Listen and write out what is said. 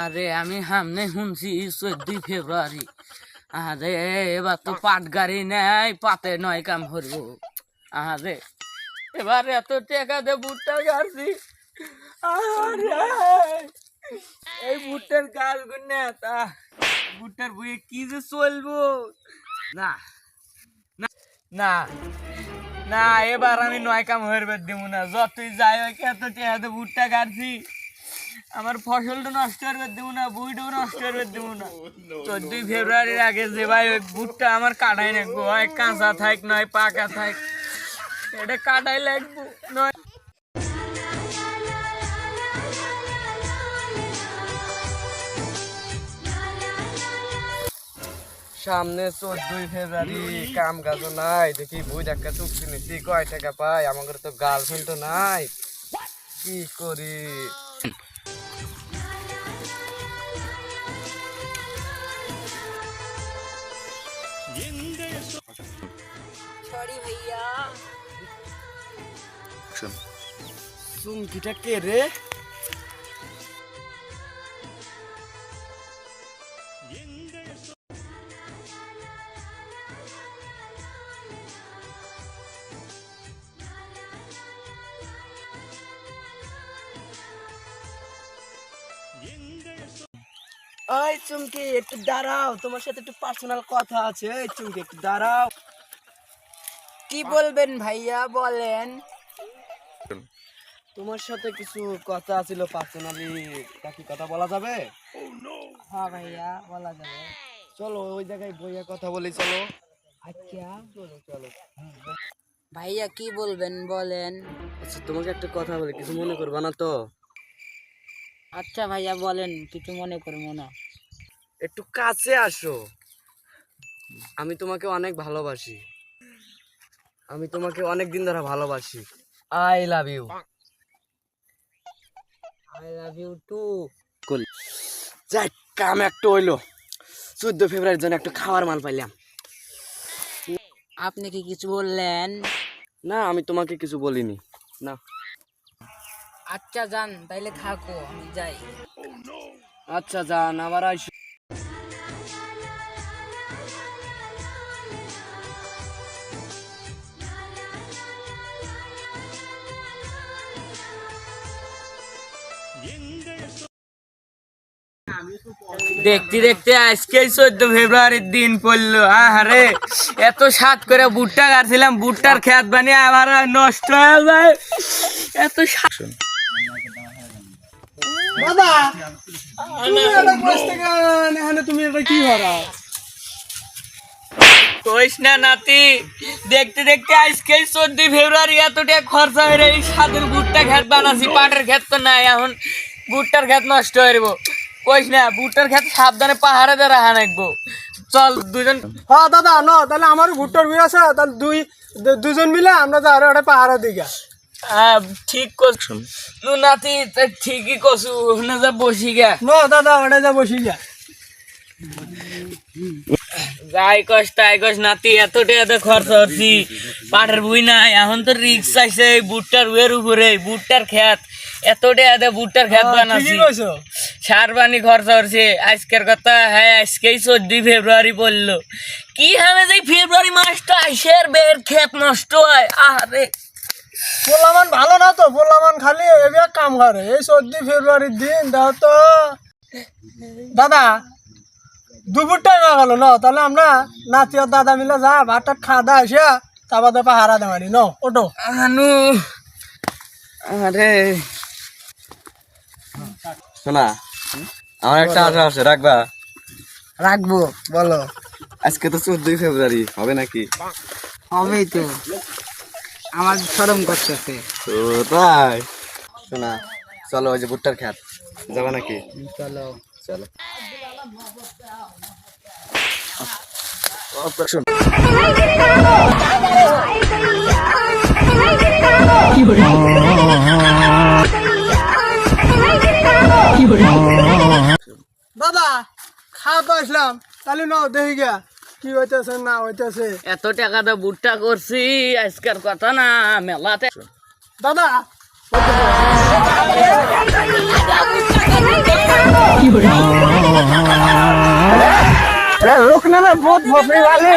আরে আমি সামনে শুনছি 14 ফেব্রুয়ারি। আরে এবার তো পাট গাড়ি নেই, পাতে নয় কাম করবো। আরে এবার এত টাকা দিয়ে ভুট্টা গাড়ছি। আরে এই ভুট্টার গাছ গুনে তা ভুট্টার বইয়ে কি যে চলবো। না না না না, এবার আমি নয় কাম হইবার দেব না। যতই যাই হোক এত টাকা দিয়ে ভুট্টা গাড়ছি, আমার ফসলটা নষ্ট করবে দেবো না, বইটাও নষ্ট করবে দেবো না। 14 ফেব্রুয়ারির আগে যে ভাই ওই বুটটা আমার কাটাই লাগবো, হয় কাঁচা থাক নয় পাকা থাক, এটা কাটাই লাগবো নয়। সামনে 14 ফেব্রুয়ারি, কাম কাজ নাই, দেখি বই দেখা চুক্তি নিচ্ছি, কয় টাকা পাই, আমাদের তো গার্লফ্রেন্ড তো নাই, কি করি। সরি ভাইয়া। চুমকিটা কে রে? ওই চুমকি একটু দাঁড়াও, তোমার সাথে একটু পার্সোনাল কথা আছে। এই চুমকি একটু দাঁড়াও। কি বলবেন ভাইয়া, বলেন। তোমার সাথে কিছু কথা ছিল পার্সোনালি, তা কি কথা বলা যাবে? হ্যাঁ ভাইয়া, বলা যাবে। চলো ওই জায়গায় বইয়া কথা বলি, চলো। আচ্ছা চলো চলো। ভাইয়া কি বলবেন বলেন। আচ্ছা তোমাকে একটা কথা বলি, কিছু মনে করবা না তো? আচ্ছা ভাইয়া বলেন, কিছু মনে করবো না। একটু কাছে আসো। আমি তোমাকে অনেক ভালোবাসি, আমি তোমাকে অনেক দিন ধরে ভালোবাসি। I love you. I love you too. যাই, কাম একটা হইলো। 14 ফেব্রুয়ারির জন্য একটা খাওয়ার মাল পাইলাম। আপনি কি কিছু বললেন? না, আমি তোমাকে কিছু বলিনি। না আচ্ছা যান, তাইলে থাকো, আমি যাই। আচ্ছা যান, আবার আইসো। দেখতে দেখতে আজকেই 14 ফেব্রুয়ারির দিন পড়লো। আরে এত সাত করে ভুট্টা গাড়ছিলাম, ভুট্টার খেত বানিয়ে আবার নষ্ট হয়ে যায়। এত দাদা তুমি এটা কি করা? কইস না নাতি, দেখতে দেখতে আজকেই 14 ফেব্রুয়ারি, এতটা খরচা হয়ে এই সাদের ভুট্টা খেত বানাচ্ছি। পাটের ক্ষেত তো নাই, এখন ভুট্টার ক্ষেত নষ্ট হয়ে যাবো। কইস না, ভুট্টার ক্ষেত সাবধানে পাহাড়ে দিয়ে রাখা নাকবো। চল দুজন। হ্যাঁ দাদা, তাহলে আমার ভুট্টার বিয়ে আছে, তাহলে দুজন মিলে আমরা যা ওটা পাহাড়ের দিকে। ঠিক করছু নাতি, ঠিকই করছু। ওখানে যা বসি গা। দাদা ওটা যা বসি যা। যাই কস তাই কস নাতি, এতটা এত খরচা হচ্ছি, পাটের বই নাই, এখন তো রিক্স আছে ভুট্টার বইয়ের উপরে। ভুট্টার খেত এতটা এত ভুট্টার খেত বানাচ্ছি, সার পানি খরচা হচ্ছে। আজকের কথা, হ্যাঁ আজকেই 14 ফেব্রুয়ারি পড়লো। কি হবে যে ফেব্রুয়ারি মাসটা আইসের বের ক্ষেত নষ্ট হয়। আরে পোলামান ভালো না তো, পোলামান খালি এবার কাম করে। এই 14 ফেব্রুয়ারির দিন দাও তো দাদা, দুপুর টাইম হয়ে গেল না, তাহলে আমরা নাতি আর দাদা মিলে যা ভাত টাত খাওয়া দাওয়া এসে তারপর তো পাহারা দেওয়ানি ন ওটো আনু। আরে শোনা, আমার একটা আশা আছে, রাখবা? রাখবো, বলো। আজকে তো 14 ফেব্রুয়ারি, হবে নাকি? হবেই তো, আমার শরম করতেছে। তো তাই শোনা, চলো ওই যে ভুট্টার খেত যাবা নাকি? চলো চলো। দাদা খাওয়া তো আসলাম, তাহলে ন দেখি গা কি হইতেছে না হইতেছে। এত টাকা তো ভুট্টা করছি, আজকের কথা না, মেলাতে। দাদা रुकने में बहुत भोपड़ी वाले